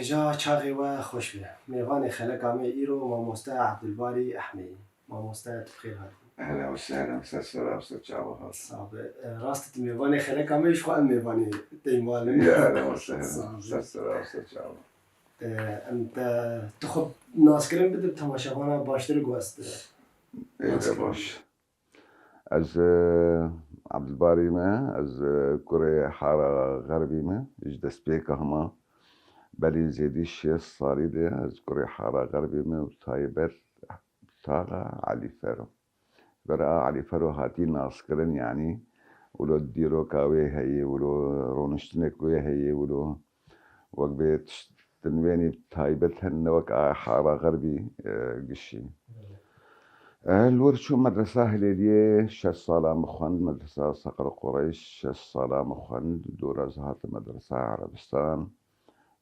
هجا چاقی و خوش به میوان خلقامه ایرو ماموستا عبدالباری احمدی ماموستا بخیر هات اهلا وسهلا استاذ سلام استاذ جابر. صعب راست میوان خلقامه ايش خو میوانی دیمال يا اهلا وسهلا استاذ سلام استاذ جابر. انت تخب ناسكرين بدب تماشاوانا باشتر گوست ايه باش از عبدالباری ما از كوري حارة غربي ما ايش دست بيك هما بلي زيدي الشيء صاري ده از كوري حارة غربي ما وطايبت تاغا علي فرو برا علي فرو هاتي ناسكرين يعني ولو ديرو كاوي هي ولو رونشتنك وي هي ولو وقبيت تنويني تايبت هنوك حارة غربي قشي الورشو مدرسة هليلية 6 صالة مخند مدرسة صقر قريش 6 صالة مخند دورة زهات مدرسة عربستان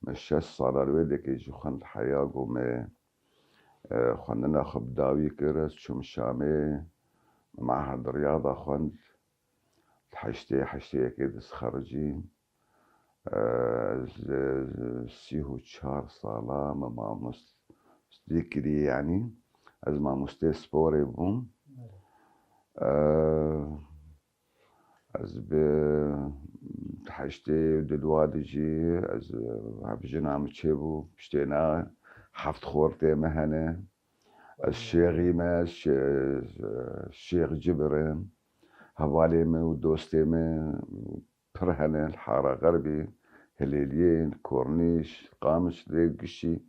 مش 6 صالة الويدك يجي خند حياة قومي خندنا خبداوي كرس شم شامي معهد رياضة خند حشتي كده خرجي سيهو 4 صالة ما مستيكري يعني از ما مستي سبوري بوم از حشتي دلوادجي از عبجنا متشيبو بشتينا حفت خورتي مهنة الشيخي ما الشيخ جبرين هوالي ما ودوستي ما برهنة الحارة غربي هليليين كورنيش قامش ذي قشي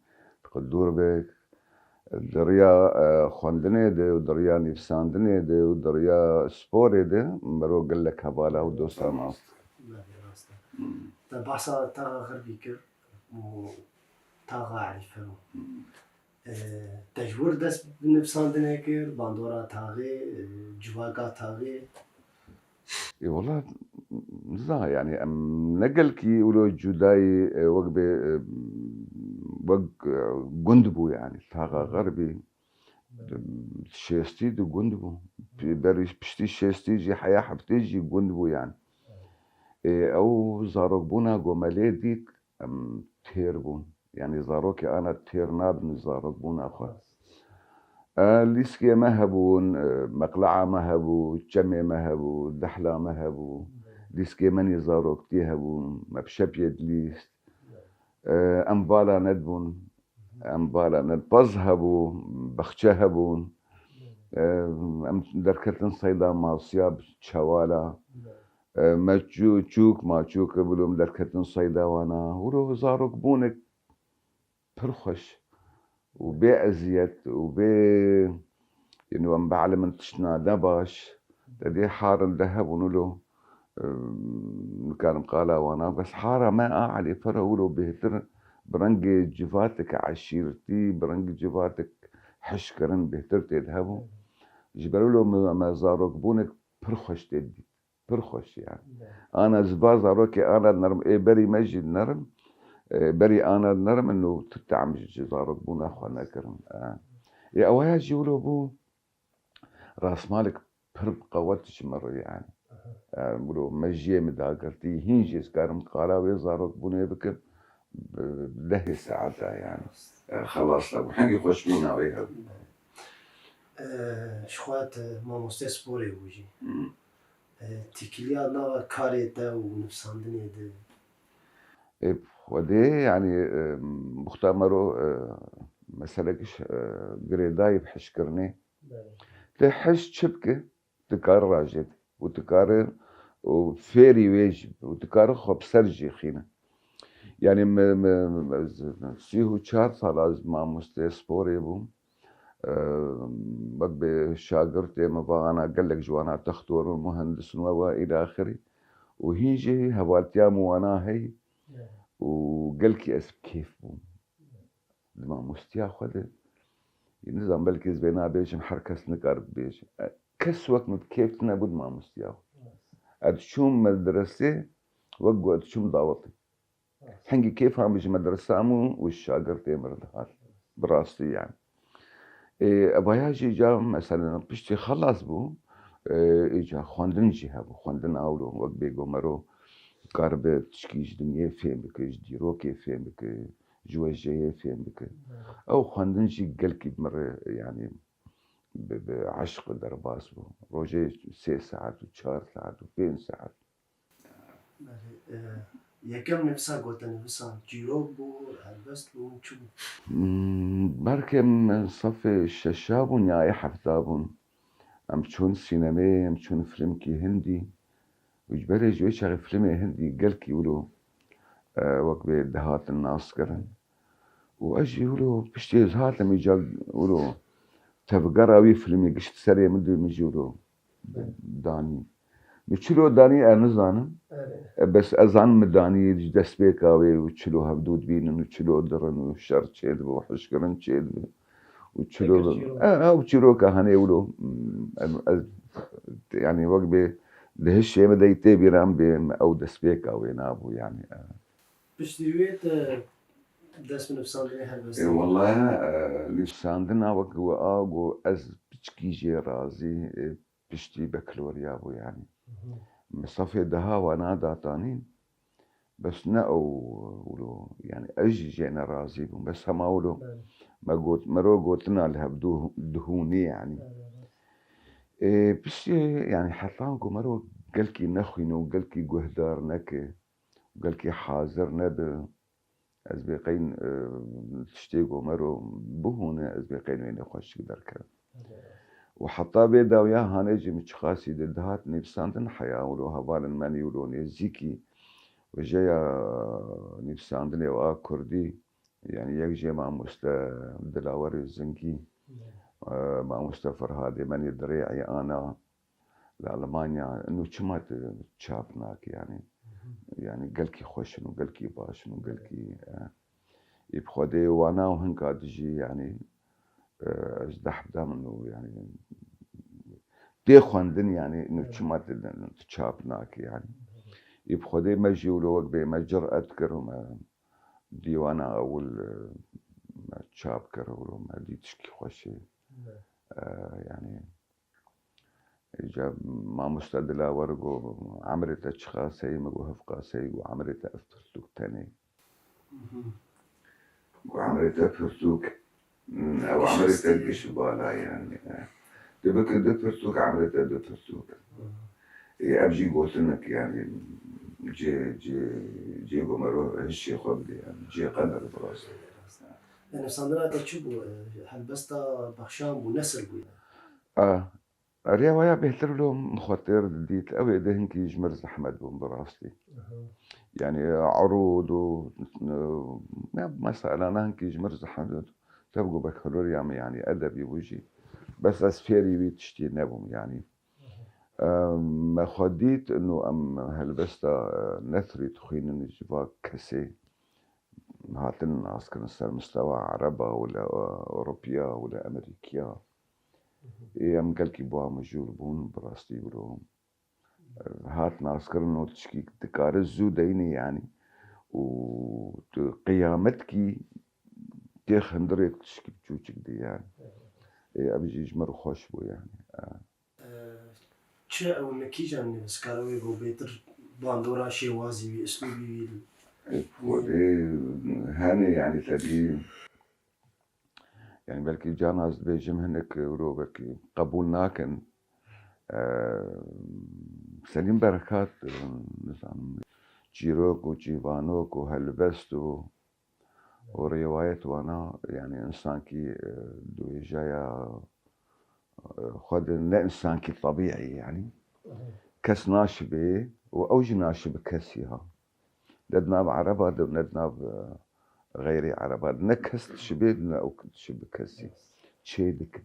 تقدور بك دريا خوندني دي ودريا نفساندني دي ودريا سبوري دي مرو قال لك هبالا ودوستا ناس بحثا تاغا غربي كر تاغا عرفه تجور دست بنفساندنه كر باندورا تاغي جواقا تاغي اي والله نزا يعني نقل كي ولو جداي وقبي وق قندبو يعني تاغا غربي شيستي دو قندبو بريش بشتي شيستي جي حياة حبتي جي قندبو يعني او زاروكبونا قومالي ديك تيربون يعني زاروكي انا تيرناب نزاروكبونا خلاص ليسكي مهبون مقلعة مهبو جمع مهبو دحلة مهبو ليسكي مني زاروك تيهبون مبشبيد ليست أمبالا ندبون أمبالا ندبزهبو بخشهبون دركتن صيدا ما صياب شوالا ما تشوك ما تشوك بلوم دركتن صيدا وانا ولو زاروك بونك برخش وبي أزيت وبي إنه أم بعلم انتشنا دباش تدي حار الذهب ونلو كان قالا وانا بس حارة ما أعلي فرولو بهتر برنج جفاتك عشيرتي برنج جفاتك حشكرن بهتر تذهبوا جبروا له ما زاروكبونك برخش تدي برخش يعني أنا زبا زاروكي أنا نرم إيه بري مجي نرم بري أنا نرم إنه تتعمج زاروكبونا أخوانا كرم يا أوها جيولو بو راس مالك برب قوتش مرة يعني بلو مجيه مداقرتي هينجيس كارم قالاوي زاروك بني بك بده ساعتها يعني خلاص لو حنجي خوش مينا ويها شخوات ما مستي سبوري وجي تكليا نا كاريتا ونفساندني ده ودي يعني مختمرو مسلكش قريداي بحشكرني تحش شبكة تكار راجد وتكار وفيري ويجب وتكار خب سرجي خينا يعني سيهو 4 صالة از ما مستي سبوري بوم بقبي شاقرتي مبانا قال لك جوانا تختور مهندس إلى آخره وهيجي هوالتيامو وانا هي وقالكي اسب كيف بوم ما مستيا خده نظام بلكيز بينا بيش محركس نقار بيش كسوك كيف تنابد ما مستيا أدشوم مدرسة وقو أدشوم ضاوطي حنجي كيف هم بيجي مدرسة أمو والشاقرتي مردهات براستي يعني أباياجي جا مثلا بشتي خلص بو إجا خواندن جهة خواندن أولو وقت بيقو مرو قارب تشكيش دنيا فهم بك جديرو كيف فهم بك جوجية فين بك أو خواندنجي قلكي بمرة يعني بعشق درباس بو روجي 3 ساعات و4 ساعات و5 ساعات. یکم نفسا گوته نفسان جیروک بو هلبست بو چو بركة من صف الششابون يا حفتابون ام تشون سينما ام تشون فيلمكي هندي وجبالي جوي شغل فيلم هندي قالك يقولوا وقبي دهات الناس كرن واجي يقولوا بشتي زهات لما يجا يقولوا تفقراوي فيلم قشت سريع من دي يقولوا داني بتشلو داني انا زانم بس ازان مداني دس بيكاوي وتشلو هبدود بين وتشلو درن وشر تشيد وحش كرن تشيد وتشلو وتشلو كهاني يقولوا يعني وقبي لهالشيء بدا يتابي رام او دس بيكاوي نابو يعني بشتويت دست من نفسان دني هلبست والله نفساندنا وقو آقو از بچكي جي رازي بشتي بكلوريا بو يعني مصفي دها وانا داتانين بس نأو ولو يعني اجي جينا رازي بو بس هما ولو ما قلت مرو قلتنا لها دهوني يعني بس يعني حطانكو مرو قلكي نخينو قلكي قهدار نكي قلكي حاضر نب أزبيقين تشتيقو مرو بهونه أزبيقين وين يخش دركا وحتى بيدا ويا هانيجي متشخاسي دهات نفساندن حياة ولو هبالن من يولوني زيكي وجايا نفساندن يوا كردي يعني يجي مع دلاوري الزنكي مع مستفر هذه من يدريعي أنا لألمانيا إنه كما تشابناك يعني قلكي خوشن وقلكي باشن وقلكي يبخدي وانا وهنكا تجي يعني ازدح دام انه يعني تيخوندن يعني انه كما تشابناك يعني يبخدي ما جيولو وقبي ما جر اذكر وما ديوانا اول ما تشابكر ولو ما دي تشكي خوشي يعني جاب ما مستدلا ورقو عمرت اشخاصي مقوهف قاسي وعمرت افترتوك تاني وعمرت افترتوك او عمرت القشبالة يعني دبك دفترتوك عمرت دفترتوك ابجي قوتنك يعني جي قمرو هالشي قبلي يعني جي قدر براسي يعني صندنا تشبو هلبستا بخشام بو نسل بو الرواية بيهتر لهم مخاطر ديت أوي دهنك يجمرز أحمد بن براستي يعني عروض و مثلا هنك يجمرز أحمد تبقوا بكالوريا يعني أدبي وجي بس أسفيري بيتشتي نبهم يعني ما خديت إنه هلبستا نثري تخين الجباك كسي هاتن عسكر نصير مستوى عربة ولا أوروبيا ولا أمريكيا قالكي بوا مجول بون براستي بلوم هات ناسكر انه تشكي تكار الزوديني يعني وقيامتكي تخندريك تشكي تشوشك دي يعني ابي يجمر خوش بو يعني چه او نکیجا نسکاروی بو بيتر باندورا شوازي اسلوبي هاني يعني تبي يعني بلكي جاناز بيجم هنك ولو بلكي قبول ناكن سليم بركات نظام جيروك وجيفانوك وهلبست وروايات وانا يعني انسان كي دوي جايا خد لا انسان كي طبيعي يعني كس ناشبه واوج ناشب كسيها لدنا بعربة لدنا غيري عربة نكس شبيدنا او شب كسي تشيدك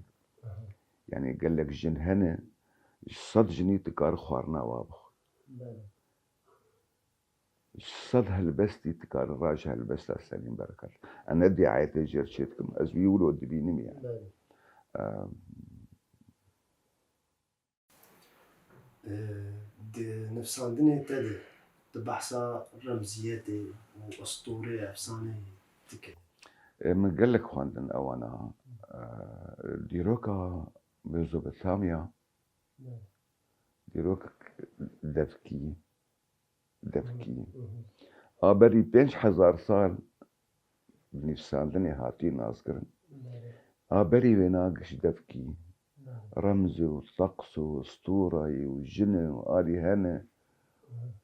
يعني قال لك جنهنه صد جنيتي كار خوارنا وابخ صد هلبستي تكار راج هلبستا سليم بركات انا دي عايته جرشتكم از بيقولوا دبينم يعني دي نفساندني تدي تبحثا رمزياتي واسطوري افسانه تكي من قال لك خواندن او انا ديروكا ميزوبوتاميا ديروك دفكي بري 5000 سال بنفساندني هاتي نازكرن بري ويناقش دفكي رمز وطقس واسطورة وجن وآلي هنا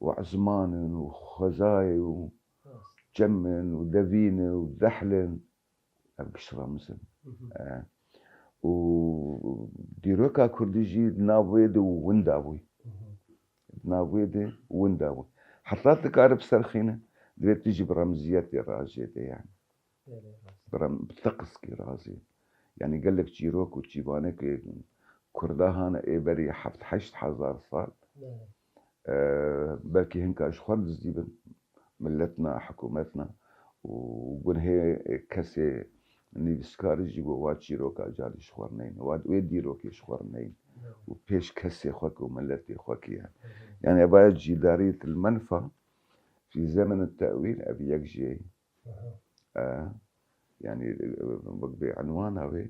وعزمان وخزاي وجمن ودفين وذحلن أبقش رمزن وديروكا كردجي ناويد وونداوي ناويد وونداوي حطيت عرب سرخينة دويت تجي برمزيات الراجية يعني بطقس كي رازي يعني قال لك جيروك وتشيبانك كرداهانا بري حفت حشت حزار صار بلكي هنكا اشخوار دزيبن ملتنا حكومتنا وقل هي كسي نيفسكاري جيبو واد جيروكا جالي شخورنين واد ويديروكي شخورنين وبيش كسي خوك وملتي خوكي يعني أبايا جدارية المنفى في زمن التأويل أبي يكجي يعني بعنوانها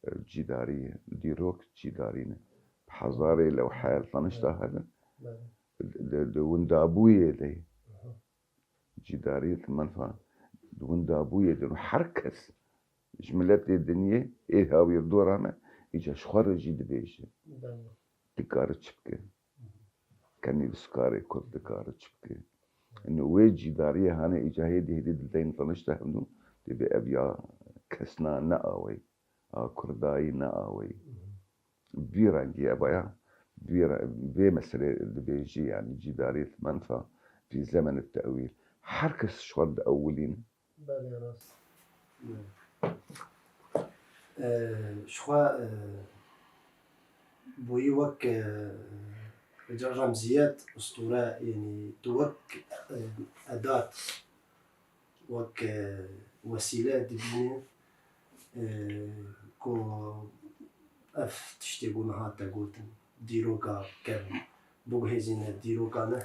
جدارية ديروك جدارينا بحضاري لو حال طنشتها هذا وندابوية دي جدارية المنفى وندابوية دي حركس جملت الدنيا إيه هاوي الدور أنا إجا شخور جيد بيش تكارت شبكة كان يسكاري كل تكارت شبكة إنه وين جدارية هنا إجا هيدي الدين طنشتها منه تبي أبيا كسنا نقاوي كرداي نقاوي بيرانجي أبايا بمسألة اللي بيجي يعني جدارية منفى في زمن التأويل حركس شورد أولين بالي راس شخوا بوي وك رمزيات أسطورة يعني توك أداة وك وسيلة دينية كو أف تشتغل هاتا قلت ديروكا كان بوجهزين ديروكا نه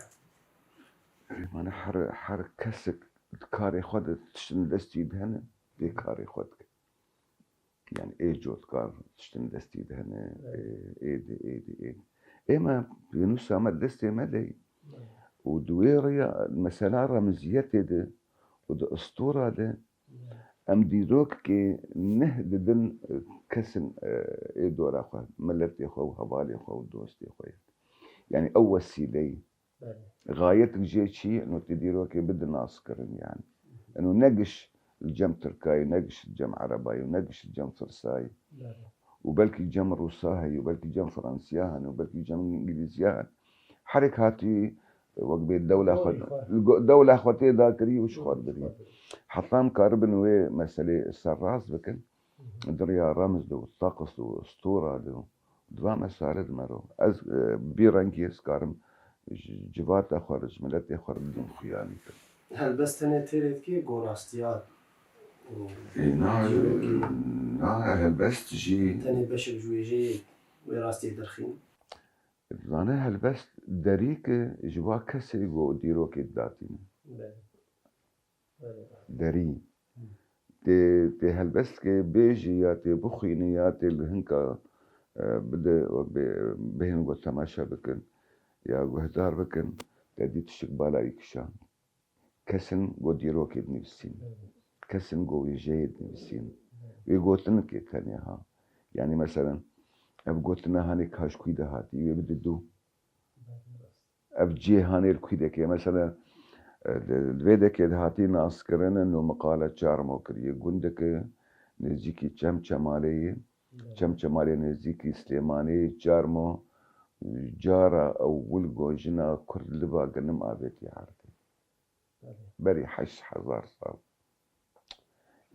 أنا حر كسك كاري خود تشتن دستي دهنا بكاري خودك يعني جوت كار تشتن دستي دهنا إيه إما بينوسا ما دستي ما لي ودويريا مثلا رمزيات ده وده أسطورة ده أم ديروك كي نهد دن كسن دور أخوة ملتي أخوة هبالي أخوة دوستي أخوة يعني أول سيلي غايتك جي شيء إنه تديروك بدنا أسكرن يعني إنه نقش الجم تركاي ونقش الجم عرباي ونقش الجم فرساي وبلكي الجم روساهي وبلكي الجم فرنسياهن وبلكي الجم إنجليزياهن حرك هاتي وقت الدولة أخوتي ذاكري وشخور بري حطام كاربن وي مسألة السراس بكن دريا رمز دو طقس دو أسطورة دو دوا مسارة مرو از بيرانكيس كارم جبات أخرج ملتي أخرج بدون خياني هل بس تنه تريد كي غوراستيات نا هل بس تجي تنه بشر جويجي وراستي درخين أنا هل بس دريك جوا كسر جو ديروك الداتين دري تي هل بس كي بيجي يا تي بخيني يا تي هنكا بده بهن جو تماشى بكن يا جو هدار بكن تدي تشكبالا يكشان كسن جو ديروك بنفسين كسن جو يجيد بنفسين ويقولن كي تانيها يعني مثلا أبقولنا هاني كاش كيدا هاتي ويبددو أبجي هاني الكيدا كي مثلا الفيدك هاتي ناس كرن إنه مقالة شار موكري جندك نزيكي كم شمالي نزيكي سليماني جارمو جارة أو ولقو جنا كرد لبا قنم آبيتي عارتي بري حش حزار صار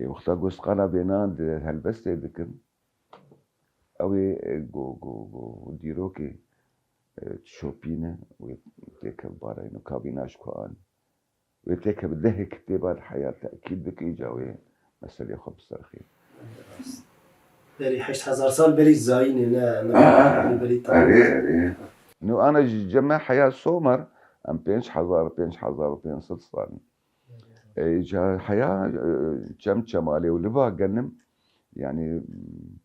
وقتا قوست قانا بينان هالبس ذكر أوي جو ديروكي تشوبينه ويتيك البارا إنه كابيناش كوان ويتيك بده كتابة الحياة تأكيد بك إيجاوي مسألة يخب السرخي بري 8000 سال بري زاين لا بري طاري إنه أنا جمع حياة سومر أم بينش حزار وبين 6 صار إيجا حياة جم شمالي ولبا قنم يعني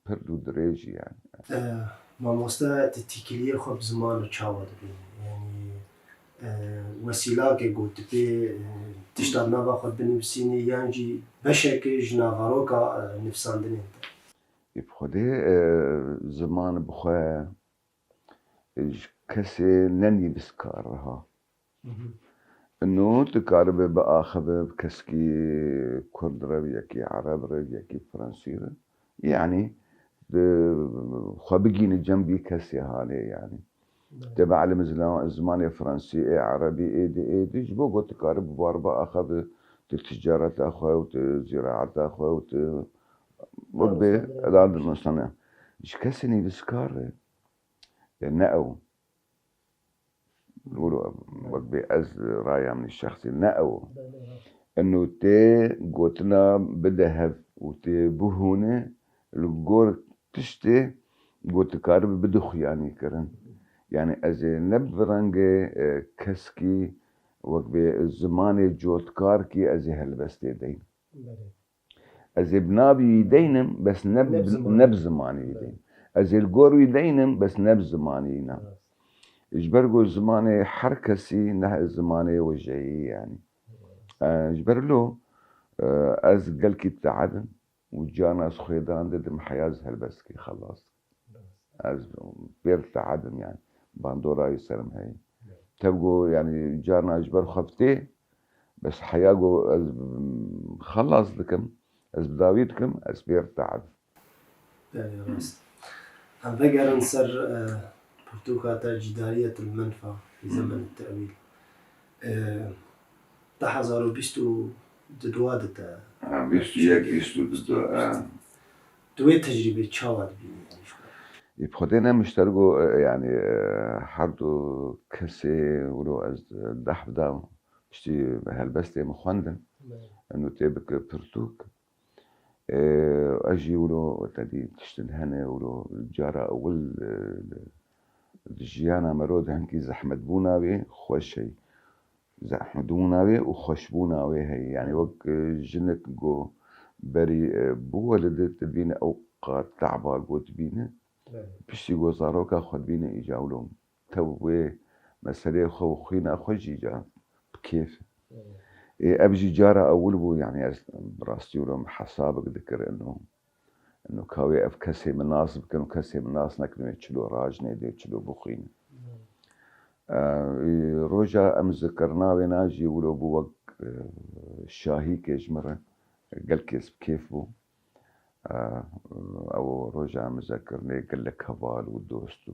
بردو دريجي يعني ما مستا تتكلير خب زمان وشاود يعني وسيلة كي قلت بي تشتغل نافا خود بنفسيني يانجي بشكل جنافاروكا نفساندنين بخده زمان بخواه کسی ننی بسکارها انه تقارب بآخذ بكسكي كرد ربي يكي عرب ربي يكي فرنسي ربي. يعني خو بقين جنبي كسي هالي يعني تبع علم زمان فرنسي عربي ايدي جبو قلت تقارب باربا اخذ التجارة اخوة وزراعة اخوة وقبي الارض المصنع ايش كسني بسكار نقو نقولوا وقبي از راية من الشخصي نقو انه تي قوتنا بدهف وتي بهونة الجور تشتي قوت كارب بدخ يعني كرن يعني از نبرنج كسكي وقبي الزمان جوت كاركي از هلبستي دين از بنابي يدينم بس نب زماني يدين از الجور يدينم بس نب زماني نام اجبرقو زماني حركسي نه زماني وجهي يعني اجبر له از قلكي تعدم وجانا از خيدان ددم حياز هلبسكي خلاص از بير تعدم يعني باندورا يسلم هاي تبقوا يعني جانا اجبر خفتي بس حياقو از خلص لكم از بداويتكم از بير تعدم راست هم بقر نصر برتوكاتا جدارية المنفى في زمن التأويل تحذروا بيستو ددوادتا بيستو يك بيستو دوي تجربة تشاواد بيني يبخدينا مشترقو يعني حردو كسي ولو از دحف دام بشتي هلبستي مخوندن انو تيبك برتوك اجي ولو تدي تشتنهنه ولو جارة اول جيانا مرود هنكي زحمت بوناوي خوش شي زحمت بوناوي وخوش بوناوي هي يعني وقت جنك جو بري بولدت بين اوقات تعبا قوت بينه بشتي جو زاروكا خد بينه ايجاولهم توي مسألة خو خينا خوجي جا بكيف ابجي جارة اول بو يعني براستي ولهم حسابك ذكر انه كاوي اف كسي من ناس كانوا كسي من ناس نكنو يتشلو راجني دي يتشلو بخين روجا ام ذكرناوي ناجي ولو بو وق الشاهي كيجمرة قال كيس بكيف بو او روجا ام ذكرني قال لك هبال والدوست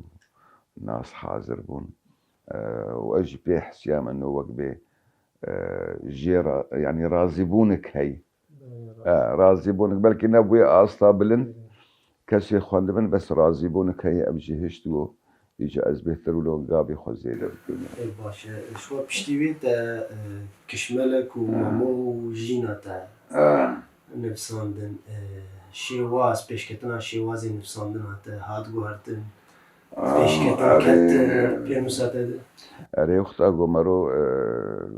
ناس حاضر بون واجي بيه حسيام انه وق بيه جيرا يعني رازبونك هي رازبونك بلكي نبوي اصطابلن كسي خواندبن بس رازبونك هي ابجي هشتو يجي از بهتر ولو قابي خوزيدة بالدنيا باشا شو بشتيويت كشملك ومامو وجينا تا نفساندن شيواز بيشكتنا شيوازي نفساندن حتى هاد قوهرتن بيشكتنا كت بيانوسات اري وقت اقو مرو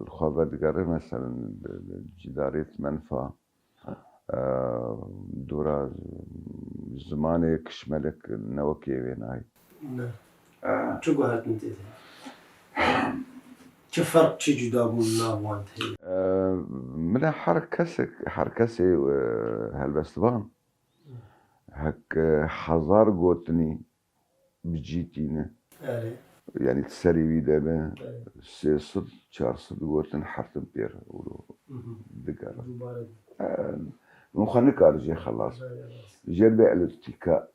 الخوابات قرر مثلا جدارية منفى دورا زماني كشملك نوكي ويناي نعم شو قوهرتن تيتي شو فرق شي جدا بون ناوانت هي من حركسي هالبستبان هك حزار قوتني بجيتينه يعني تسري بيدا ما 300 400 قوتن حرتم بير ولو دقارة مخنك ارجي خلاص جلبي على الاتكاء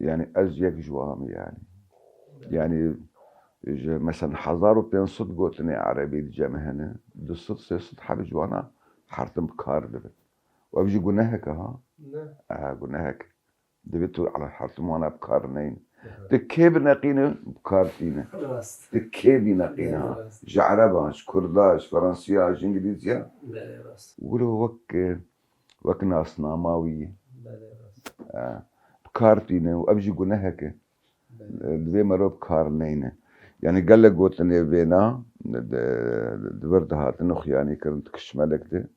يعني ازيك جوام يعني مثلا حزار وبين صد قوتني عربي الجامعة هنا دو صد 600 حبي جوانا حرتم بكار دبت وابجي قلنا هكا قلنا هكا دبتو على حرتم وانا بكارنين تكيب نقينا بكارتينا تكيب نقينا جعرباش كرداش فرنسياش انجليزيا ولو وك ناس ناماوية بكارتينا وابجي قلنا هكا دبي مرو بكارنين يعني قال لك قلت لي بينا دبرت هات نخياني كرنت كشملك ده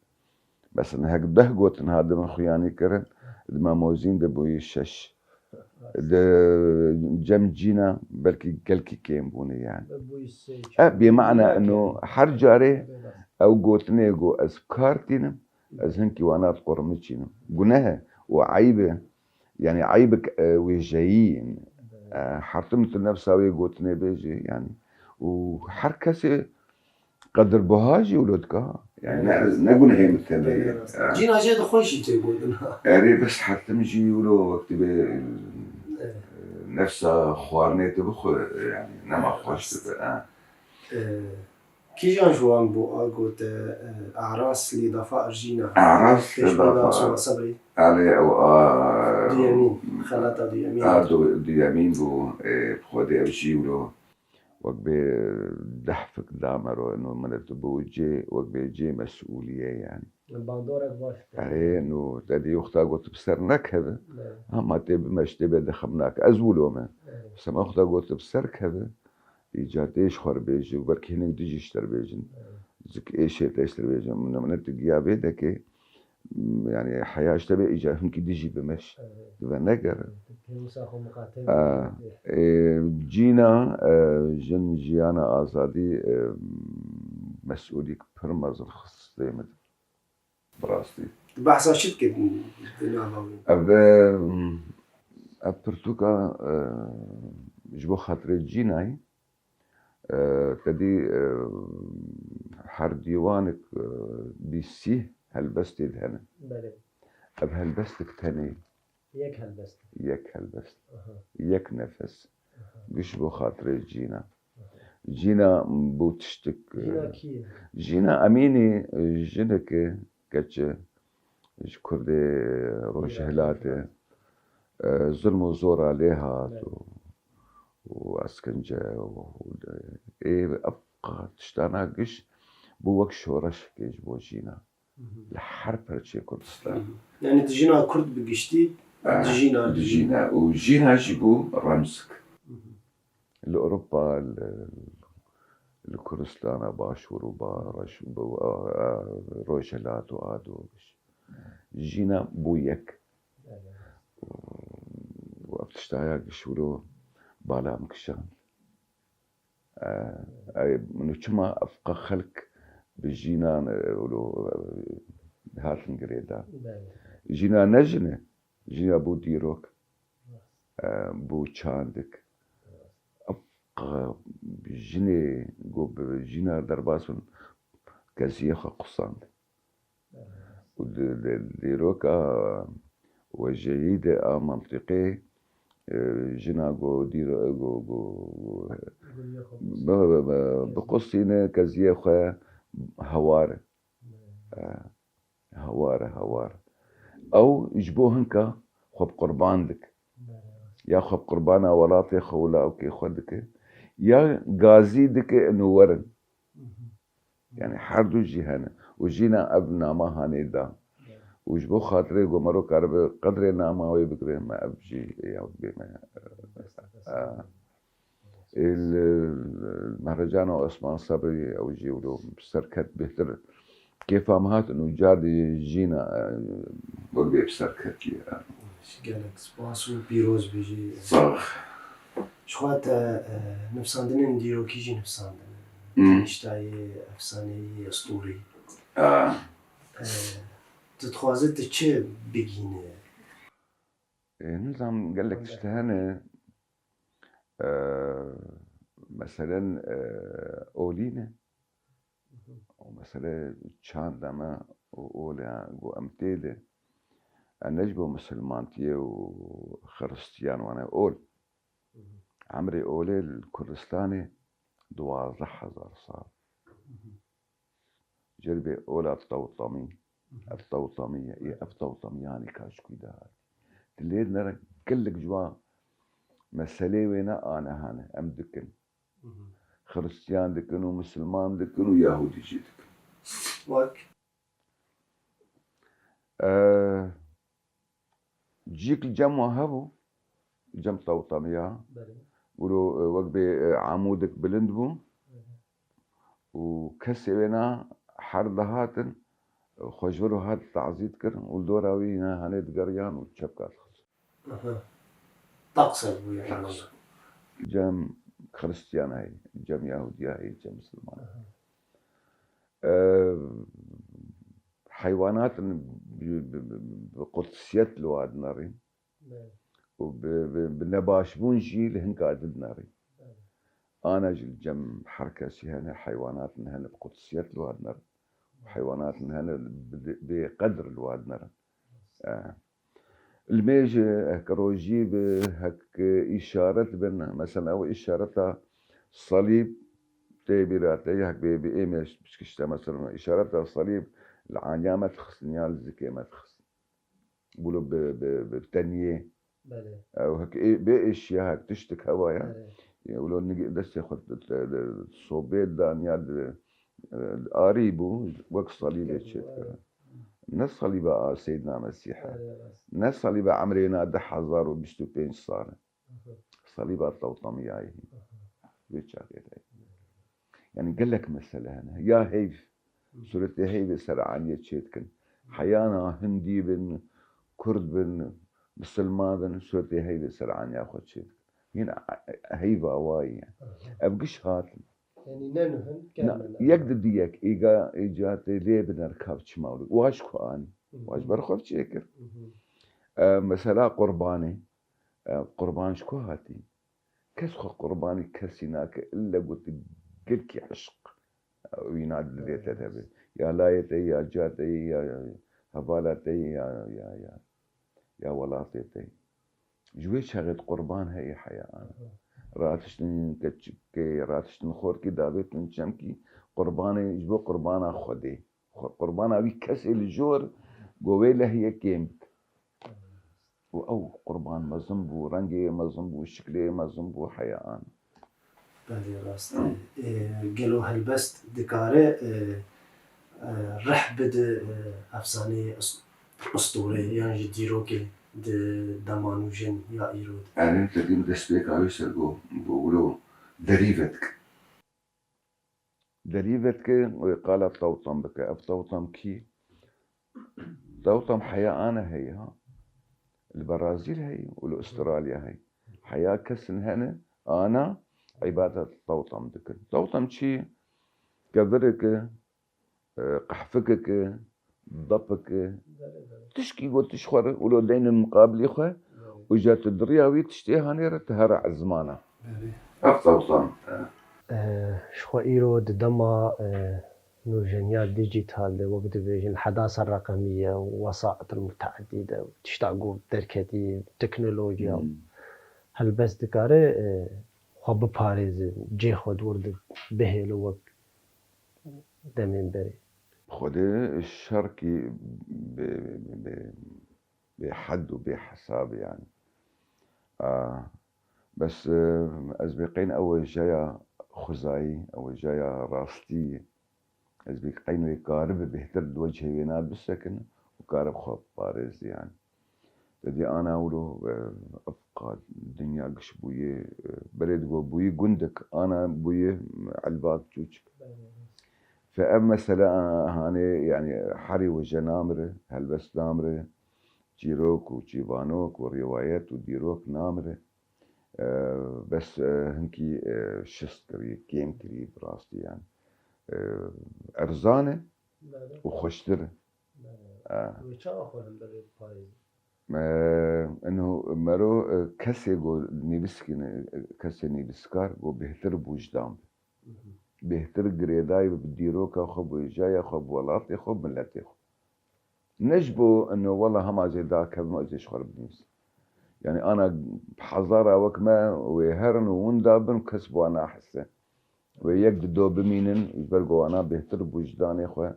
بس انا هك ده قلت ان هذا من خياني كرن ما موزين دبوي الشش جم جينا بلكي قلكي كيم بوني يعني بمعنى انه حرجاري أو قوتني قو أذكارتينم أزهنكي وأنا قرمتشينم قناها وعيبة يعني عيبك وجايين حرتمت النفس أوي قوتني بيجي يعني وحركسي قدر بهاجي ولدك يعني نقول هي مثل جينا جد خوشي تقولنا أري بس حرتمجي ولو وقت نفسها خوارني تبخو يعني نما خوش تبقى كي جان جوان بو أقول أعراس لضفاء جينا أعراس لضفاء صبري على أو ديامين خلاطة ديامين ديامين بو بخودي أمشي ولو وقبي دحفك دامرو إنه من تبوجي وقبي جي مسؤولية يعني الباندورك باش يعني إنه تدي يختا قلت بسرنك هذا ما تبي مش تبي دخمناك أزولو ما سما يختا قلت بسرك هذا إيجاد إيش خور بيجي وبركي هناك ديجي اشتر بيجن زك إيش تشتر بيجن من تجيابه دك يعني حياة اشتبه إيجاد هناك ديجي بمش بنجر جينا جن جيانا آزادي مسؤوليك برمز الخص ديمت براستي بحث شركة أبرتوكا جبو خاطر جيناي تدي حر ديوانك بيسيه هلبست دهنا أب هلبستك تاني يك هلبست يك نفس قش بو خاطر جينا بوتشتك جينا أميني جنك كتش كردي روش هلاته ظلم وزور عليها واسكنجة إيه أبقى تشتانا قش بوك شورش كيش بوجينا الحرب هرشي كردستان يعني تجينا كرد بقشتي تجينا وجينا جيبو رمسك لأوروبا الكردستان باشور وبارش روشلات وآدو جينا بويك وابتشتايا قشولو بالا مكشان منو كما أفقا خلق بجينا ولو هاتن قريدا جينا نجنة جينا بو ديروك بو چاندك أبقى بجيني قو بجينا درباسون كزيخة قصان وديروكا وجيدة منطقي جينا قو ديرو بقصينا كزيخة هوار أو يجبوهنك خب قربان لك يا خب قربانا ولاطي خولا أوكي خدك يا غازي دك إنه ورن يعني حردو جيهانا وجينا أبنا ما هانيدا وجبو خاطري قمرو كارب قدر ناما ويبقري ما أبجي يا بما المهرجان عثمان صبري أو جيولو بسركت بهتر كيف فهمت إنه جادي جينا وقبي بسركت لي قالك سباس وبيروز بيجي صح شخوات نفساندن نديرو كيجي نفساندن اشتاي أفساني أسطوري تتخوازت تشي بيجينه نظام قال لك تشتهانه مثلا أولينه ومثلا تشاندما وأولى وأمتيده النجبة مسلمانتية وخرستيان وانا أول عمري أولي الكردستاني 12,000 صار جربي أولى الطوطمية إيه الطوطمياني كاشكو ده تليد نرى كلك جوا مسألة وينا أنا هانا أم دكن خرستيان دكن ومسلمان دكن ويهودي جي دكن واك جيك الجم وهبو جم طوطمية ولو وقبي عمودك بلندبو وكسبنا حردهاتن خجورو هاد تعزيد كر ولدوراوينا هنيت قريان وتشبكات طقسل يعني جم خريستيان هاي جم يهودية هاي جم مسلمان حيوانات بقدسية الواد ناري وبنباش بونجي لهن قاعد ناري أنا جم حركة هنا حيوانات هنا بقدسية الواد نار وحيوانات هنا بقدر الواد نار الميج كروجي بهك إشارة بين مثلا أو إشارة صليب تبيراتي هك بإيمش بشكشتا مثلا إشارة صليب العانيا ما تخص نيال زكي ما تخص بقولوا بالتنية أو هك بأشياء هك تشتك هوايا يقولوا نجي بس ياخد الصوبيت ده نيال قريبه وقت صليب يتشتك ناس صليبة سيدنا المسيح ناس صليبة عمرنا ده حزار وبشتو بين صار صليبة الطوطمية هي بيتشاكي يعني قال لك مثلا هنا يا هيف سورة هيف سرعان يتشيتكن حيانا هندي بن كرد بن مسلمان بن سورة هيف سرعان ياخد شيتكن هنا هيفا واي يعني أبقش هاتل يعني ننهن كامل يقدر ديك إيجات ليه بنركب شمالي واش كوان واش برخوف شكر مثلا قرباني قربان شكو هاتي كسخ قرباني كسيناك إلا قلت قلك عشق وينعد ليت هذا يا لايتي يا جاتي يا هبالتي يا ولاتي جوي شغل قربان هي حياة أنا راتشتن كتشكي راتشتن خوركي دابت نشمكي قرباني جبو قربانا خدي قربانا بي كسي الجور قويلة هي كيمك أو قربان مزنبو رنجي مزنبو شكلي مزنبو حياة بله راست قالوا هالبست دكارة رح بد أفسانة أسطورة يعني جديروكي دمانوجين يا إيرود يعني أنت دي مدسبيك عايشة بقولوا دريفتك وقال الطوطم بك الطوطم كي طوطم حياة أنا هي ها البرازيل هي والأستراليا هي حياة كسن هنا أنا عبادة الطوطم دك الطوطم شي كبرك قحفكك ضبك تشكي قلت تشخر ولو دين المقابل يخوي وجات الدرياوي تشتيها نيرة تهرع الزمانة الطوطم شخو إيرود دما نوجنيات ديجيتال وقت بيجن الحداثة الرقمية ووسائط المتعددة تشتاقوا دركتي تكنولوجيا هل بس دكاري خب باريز جي خود ورد بهلو وقت دمين بري خده الشركي بحد وبحساب يعني بس أزبقين أول جاية خزاي أول جاية راستي أزبقين ويقارب بهتر الوجه وينال بالسكن وقارب خوب باريس يعني تدي أنا أولو أفقاد الدنيا قش بويه بريد بويه قندك أنا بويه علبات جوجك فأما مثلا هاني يعني حري وجنامرة هلبس نامرة جيروك وجيبانوك وروايات وديروك نامرة بس هنكي شست كري كيم كري براستي يعني أرزانة وخشترة إنه مرو كسي جو نيبسكي كسي نيبسكار جو بهتر بوجدام بهتر قريداي بديروكا خب وجايا خب ولاتي خب ملاتي خب نجبو إنه والله هما زي ذاك ما زي شغل بنفسي يعني أنا بحضارة وكما ويهرن وندابن كسبوا أنا أحسن ويجدوا بمينن يبلغوا أنا بهتر بوجداني أخوة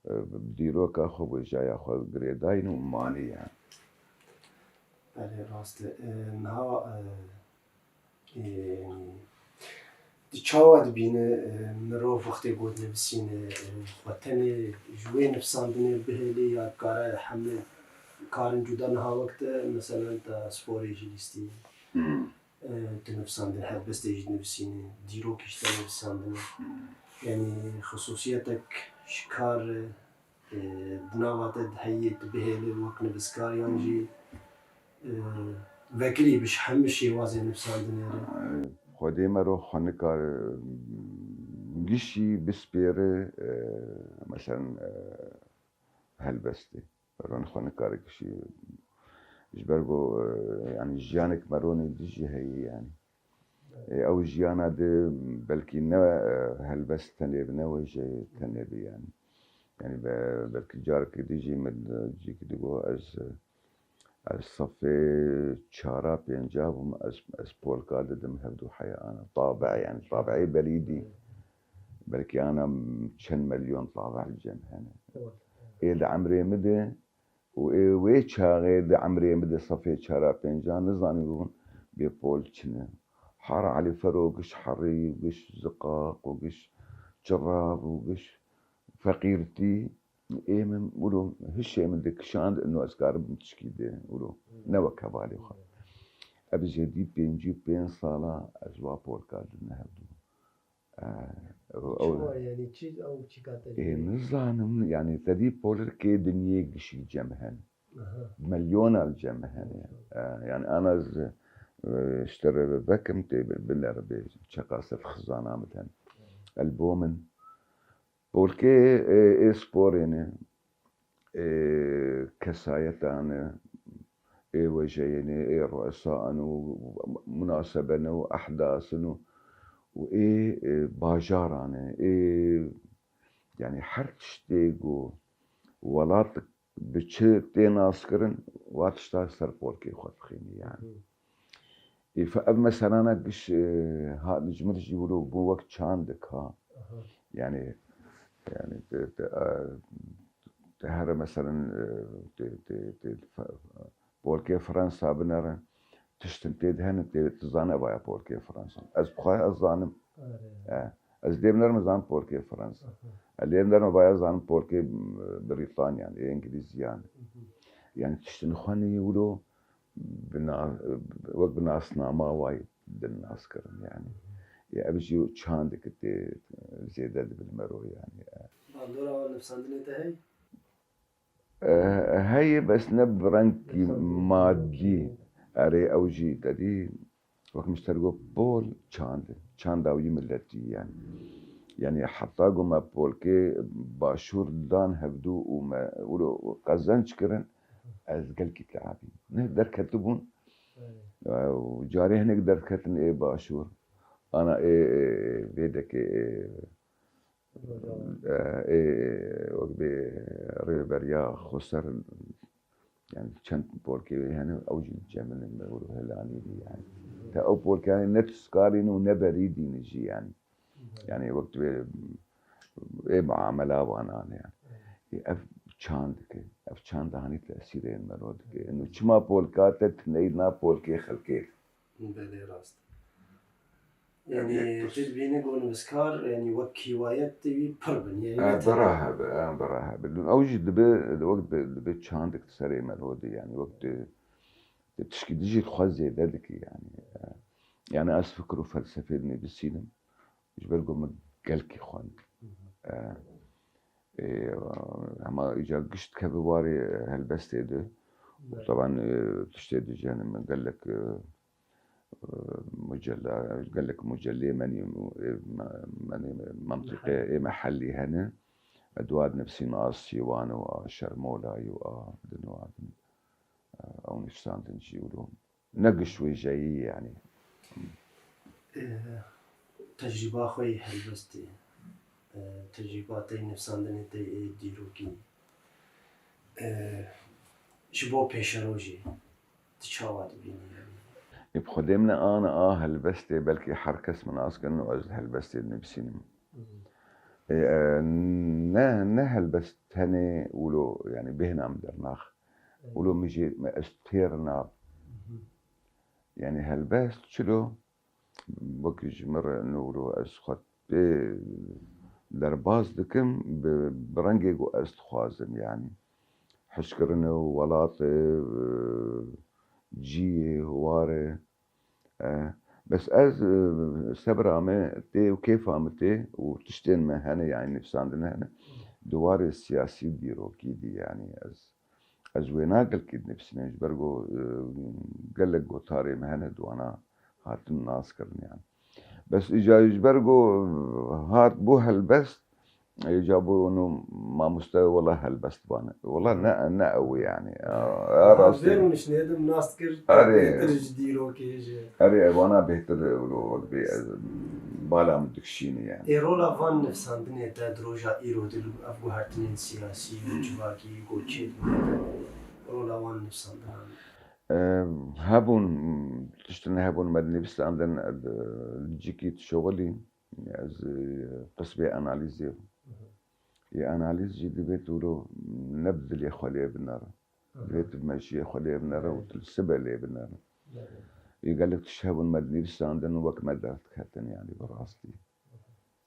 بديروكا خب وجايا خب قريداين وماني يعني بله راست نها چاواد بینه مرو وقتی بود نفسینه وطنی جوی نفساندنه بهلی یا کار حمله کارن جدا نها وقت مثلا تا سپوری جلیستی تنفساندن هر بس تيجي نفسينه ديرو كيشتا نفساندنه يعني خصوصيتك شكار بناوات هيت بهلی وقت نفسكار يانجي وكلي بش همشي وازي نفساندنه خودی مرو خانه کار قشي بسبيري مثلا هلبستي رون خوني كاري قشي جبرقو يعني جيانك مروني دجي هي يعني او جيانا دي بلكي هلبست تنيب نوجي تنيب يعني بلكي جارك ديجي من جيك ديقو از صفي شارع بينجاب از بول قادم هبدو حياة انا طابع يعني طابعي بريدي بلكي انا 10 مليون طابع الجن هنا إذا عمري مدى ويتشا غير عمري مدى صفي شارع بينجان نظام يقولون بيبول كنا حار علي فرو قش حري وقش زقاق وقش جراب وقش فقيرتي إيه من ولو هالشيء من ذيك شان إنه أذكار بتشكيده ولو نوى كبالي خا أبي جديد بينجيب بين صلاة أزوا بوركاد نهبدو شو يعني شيء أو شيء كاتب إيه نظام يعني تدي بولر كي دنيا قشي جمهن مليون الجمهن يعني أنا اشتري بكم بالنار بشقاصة خزانة مثلا البومن بولكي إيه سبور يعني كسايتان وجيني رؤساء ومناسبة وأحداث وإيه باجارانة يعني حرتشتيجو ولاتك بتشتي ناسكرن واتشتا سربولكي خود خيني يعني فأب مثلا أنا قش ها نجمر يقولوا بوقت شاندك ها يعني تهر مثلا بولكي فرنسا بنرى تشتنتيد هن تزانه بايا بولكي فرنسا از بخواه از زانم از ديبنر مزان بولكي فرنسا اللي بايا زانم بولكي بريطانيا يعني انجليزيان يعني تشتنخواني يقولوا وقت بناسنا ما وايد الناس كرن يعني يا ابجي تشاندك زيادة بالمرو يعني باندورا نفساندني تهي هي بس نبرنك مادي أري أوجي تدي وقت مشترقو بول چاند أوي ملتي يعني حتى قوم بول كي باشور دان هبدو وما ولو قزنش كرن از قلكي تعبي نقدر كتبون وجاري هنك قدر كتن إيه باشور أنا إيه بيدك وقت ريبريا خسر يعني كانت بولكي يعني أوجي الجمل اللي يقولوا هلاني يعني تا أو بولكي يعني نفس قارين ونبريدي نجي يعني وقت إيه معاملة وانا يعني أف چاندك أف چاند هاني تأثيرين مرودك إنه كما بولكاتت نيدنا بولكي خلكي بلي راست يعني تدبيني قول مسكار يعني وك هوايات تبي بربن يعني براها أوجي دبي وقت دبي چاندك تسري مرودي يعني وقت تشكي ديجي تخزي ذلك يعني أسفكروا فلسفة بالسينما مش بلقوا من قلكي خوان اما اجا قشت كبواري هالبستي ده وطبعا تشتي جاني من قال لك مجلة قال لك مجلة ماني منطقة محلي هنا أدواد نفسي ناس وانا وشرمولا دنواد أو نفسان تنشي ولهم نقش وجاي يعني تجربة خوي هلبستي تجرباتي نفساندني تي ديروكي شبو بيشاروجي تشاوات بيني يعني بخدمنا أنا هلبستي بلكي حركس من أسكن إنه هلبستي نبسينم نه هلبست هني ولو يعني بهنا مدرناخ ولو مجي ما استيرنا يعني هلبست شلو بكج مرة إنه ولو أسخط درباز دكم برنجي جو أستخوازم يعني حشكرنا ولاطي جي هواري بس از سبرامه تي وكيف عمتي وتشتين ما هنا يعني نفس عندنا هنا دوار السياسي ديرو كيدي يعني از وينا قال كيد نفسنا برجو قال لك قطاري ما هنا دوانا هات الناس كرن يعني بس إجا يجبرقو هات بو هالبست يجابوا إنه ما مستوى والله هالبست بانا والله نا قوي يعني راسي راسي مش نادم ناس كرت أري ترجديرو كيجي أري وانا بهتر بالا مدكشيني يعني إيرولا فان نفسان بني تدروجا إيرو دل أفغو هرتنين سياسي وجواكي وجيد إيرولا وان نفسان بنان هابون تشتني هابون مدني بس عندنا جيكيت شغلي از قسبي أناليزي أناليز جدي بيتولو نبذل يا خليه بالنار بيت بمشي يا خليه بالنار وتلسبه لي بالنار يقال لك تشهبون مدني بس عندنا وقت ما درت كاتن يعني براستي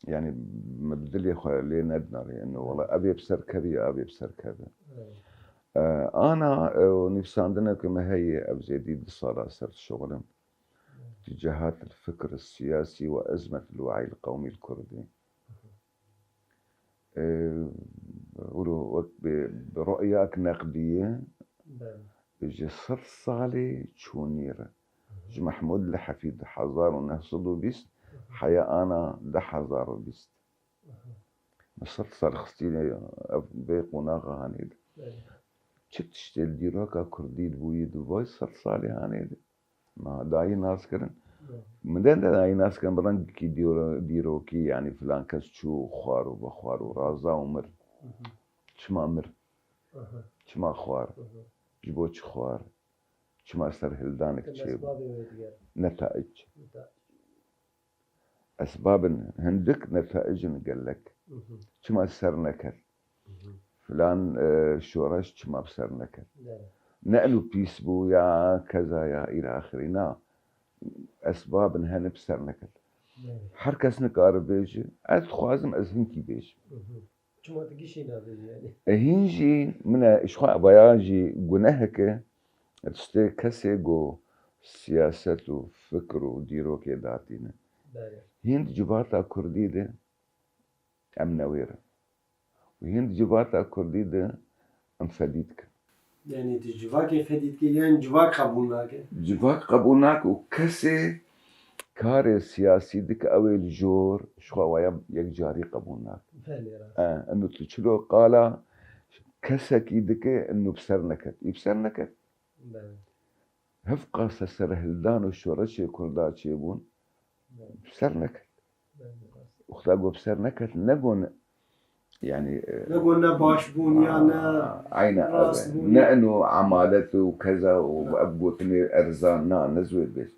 يعني مبذل يا خليه ندنار يعني والله أبي بسر كذا أبي بسر كذا أنا ونفسي عندنا كما هي أبزيدي صار صرت شغلا اتجاهات الفكر السياسي وأزمة الوعي القومي الكردي برؤية نقدية جسر صالي تشونيرة محمود لحفيد حزار ونهصدو بيست حيا أنا ده حزار بيست مصر صار خستيني بيقوناغا هانيد تشتل ديروكا كردي بويد بويس صار صالي هانيد ما داي ناس كرن مدن داي ناس كرن برنج كي ديروكي يعني فلان كس شو خوار وبخوار ورازا ومر شما مر شما خوار جبوش خوار شما سر هلدانك تشيب نتائج أسباب هندك نتائج نقول لك شما سر نكر فلان شورش شما بسر نكر نقلوا بيسبو يا كذا يا إلى آخره أسباب هن بسر نكر حركس نكار بيجي أتخوازم أزهنكي بيجي شما تقيشينا بيجي يعني هنجي من إشخاء بياجي جنهك تشتي كسي جو سياسة وفكر وديرو كيداتينا هند جباتا كردي ده أم نويرة وهند جباتا كردي ده أم فديدك يعني تجواك فديدك يعني جواك قبولناك جواك قبولناك وكسي كار سياسي دك أول جور شخوا ويا يجاري قبولناك إنه تشلو قالا كسكي دك إنه بسرنكت يبسرنكت هفقا سسر هلدان وشورشي كردات شيبون بسرنكت وخلاقوا بسرنكت نقون يعني نقول باش بون يا عين نأنو عمالته وكذا وأبوتني أرزان نزوي بس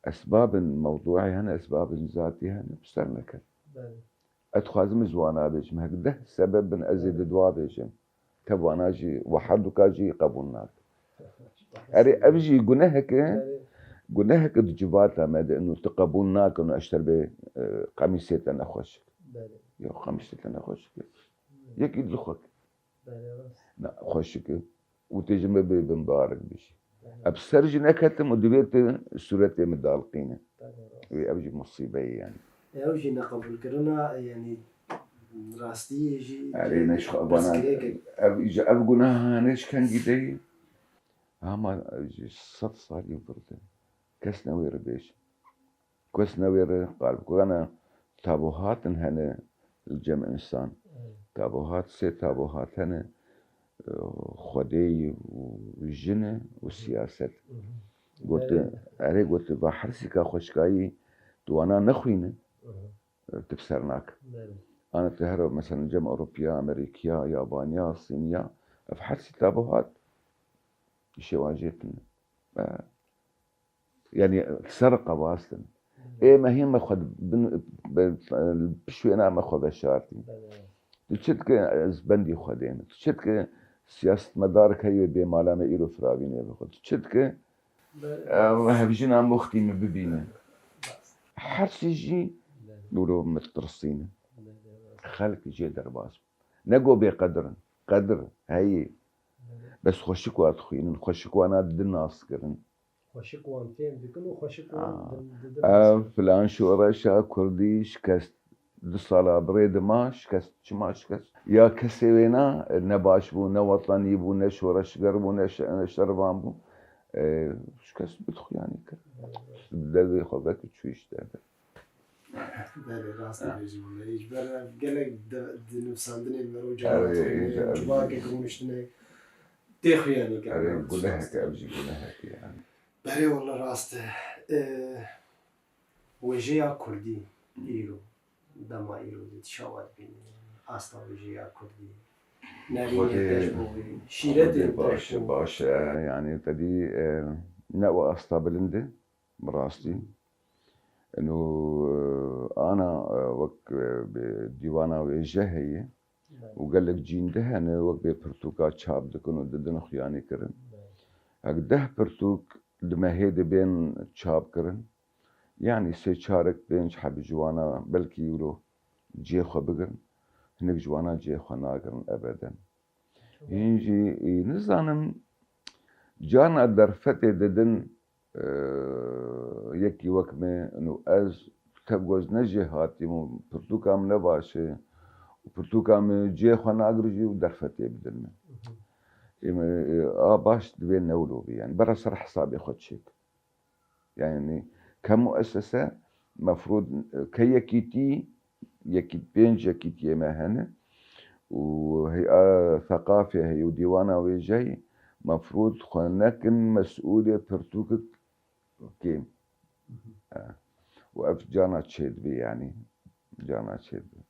أسباب موضوعي هنا أسباب ذاتي هنا بسرنكت أتخازم زوانا بيش مهكده سبب من أزيد دوا بيشم تبوانا جي وحدك جي قبولناك أري أبجي جنهك دجباتا ماذا إنه تقبلناك إنه أشتر به قميصة أنا خوشك يا قميصة أنا خوشك يكيد لخوك لا خوشك وتجمع بمبارك بشي أبسرج نكتم ودبيت سورتي مدالقينة وأبجي مصيبة يعني أوجي نقبل كرنا يعني راستي يجي أري نشخ أبانا أبجي أبقنا هانش كان جدي هما صد صار يفرط كاس نوير بيش كاس نوير قال أنا تابوهات هنا الجمع إنسان تابوهات تابوهات هنا خدي وجنة والسياسة قلت بحرسي كخشكاي وانا نخوينه تبصرناك أنا تهرب مثلا جمع أوروبيا أمريكيا يابانيا صينيا فحرسي تابوهات شيء واجهتنا يعني سرقة واصلا إيه ما هي ماخذ بشوي أنا ماخذ بشارتي تشتك زبندي خدين تشتك سياسة مدارك هي بمالا ما إيرو فرابيني بخد تشتك هبجينا مختي مببينه حرس يجي نورو مترصينه خلق يجي درباس نقو بقدر قدر هي بس خشكوا أدخين خشكوا أنا الناس كرن خشكوا فين بيكونوا خشكوا فلان شو رشا كرديش كست دصالة بريد ما شكست شما شكست يا كسينا نباش بو نوطني بو نشورش قربو نشربان بو شكست بدخ يعني كر بدل خبرك تشويش ده بله راست بیشی ولی ایش بر گله دنوساندنی مرو آره، جواب اینجا جواب که گمشتنه تخیانی که آره گله که ابزی گله که yani. بله والله راسته وجه کردی ایرو دما ایرو دید شاید بینی استا وجه کردی نرینه تشبوی شیره دید باشه يعني تدي نقوى أستابلنده براستي إنه أنا وقت بديوانا وجه هي وقال لك جين ده أنا وقت ببرتوكات شاب دكانو ددن خياني كرن هكده برتوك لما هيدا بين شاب كرن يعني سيشارك بين شحب جوانا بلكي يولو جيخو بقرن هناك جوانا جيخو ناقرن أبدا ينجي نزانم جانا درفتي ددن يكي وكمه انو از تبغوز نجي هاتي مو برتوكام نباشه وبرتوكام جي خوانا اقرجي ودرفتي بدلنا باش دبين نولو بي يعني برا سر حسابي خد شيك يعني كمؤسسة مفروض كي يكيتي يكيت بينج يكيت يماهنة وهي ثقافة هي وديوانا ويجي مفروض خناكن مسؤولية برتوكك كيم وأف جانا تشيد بي يعني جانا تشيد بي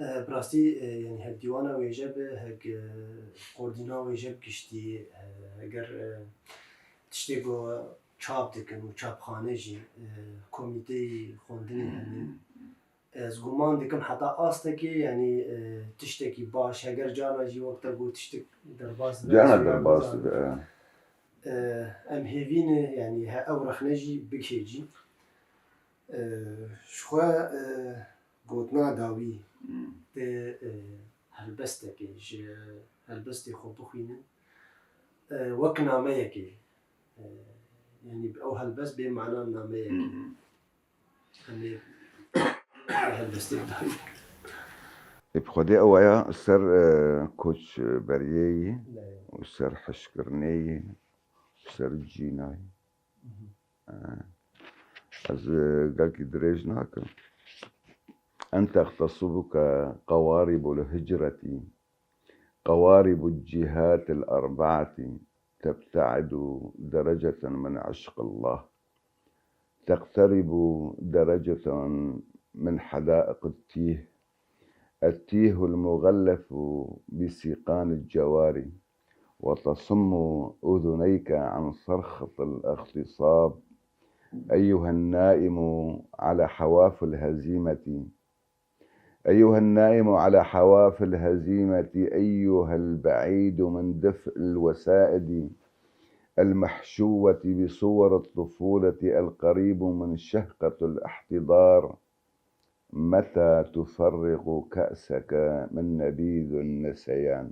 براستی یعنی هک دیوانا ویژه به هک قردینا ویژه کشتی اگر تشتی گو چاپ دکن و چاپخانه جی کمیته خوندنی هنی از گمان دکم حتی آسته که یعنی تشتی که باش اگر جانا جی وقت گو تشتی در باز جانا در باز ام هیوین یعنی ها اورخ نجی بکیجی شخوا گوتنا داوی ده هلبسته که هلبسته خوب بخوینه وک نامه یکی یعنی او هلبس به معنا نامه یکی همی هلبسته داوی بخدي أويا سر كوتش بريي وسر حشكرني وسر جيناي از قالك دريج ناكل أنت اغتصبك قوارب الهجرة قوارب الجهات الأربعة تبتعد درجة من عشق الله تقترب درجة من حدائق التيه المغلف بسيقان الجواري وتصم أذنيك عن صرخة الاغتصاب أيها النائم على حواف الهزيمة أيها النائم على حواف الهزيمة أيها البعيد من دفء الوسائد المحشوة بصور الطفولة القريب من شهقة الاحتضار متى تفرغ كأسك من نبيذ النسيان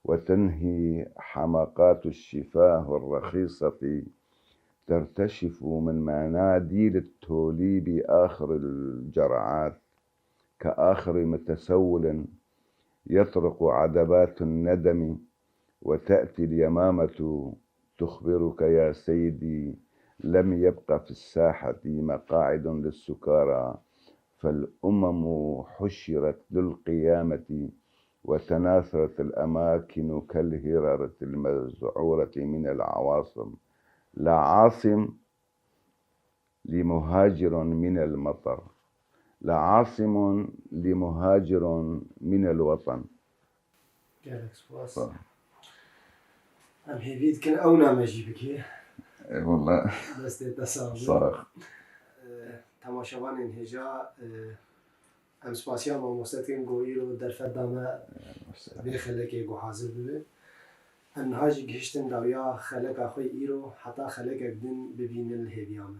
وتنهي حماقات الشفاه الرخيصة ترتشف من مناديل التوليب آخر الجرعات كآخر متسول يطرق عدبات الندم وتأتي اليمامة تخبرك يا سيدي لم يبق في الساحة مقاعد للسكارى فالأمم حشرت للقيامة وتناثرت الأماكن كالهرارة المزعورة من العواصم لا عاصم لمهاجر من المطر لا عاصم لمهاجر من الوطن جالك سواس ام هيفيد كان او نامجي بكي والله بس تصاوب صاخ تماشاوان انهجا ام سپاسیا ما مستقیم گویی در فدامه به خلقی گو حاضر بده انهاجی گشتن داویا خلق اخوی ایرو حتی خلق اقدن ببینن الهیبیامه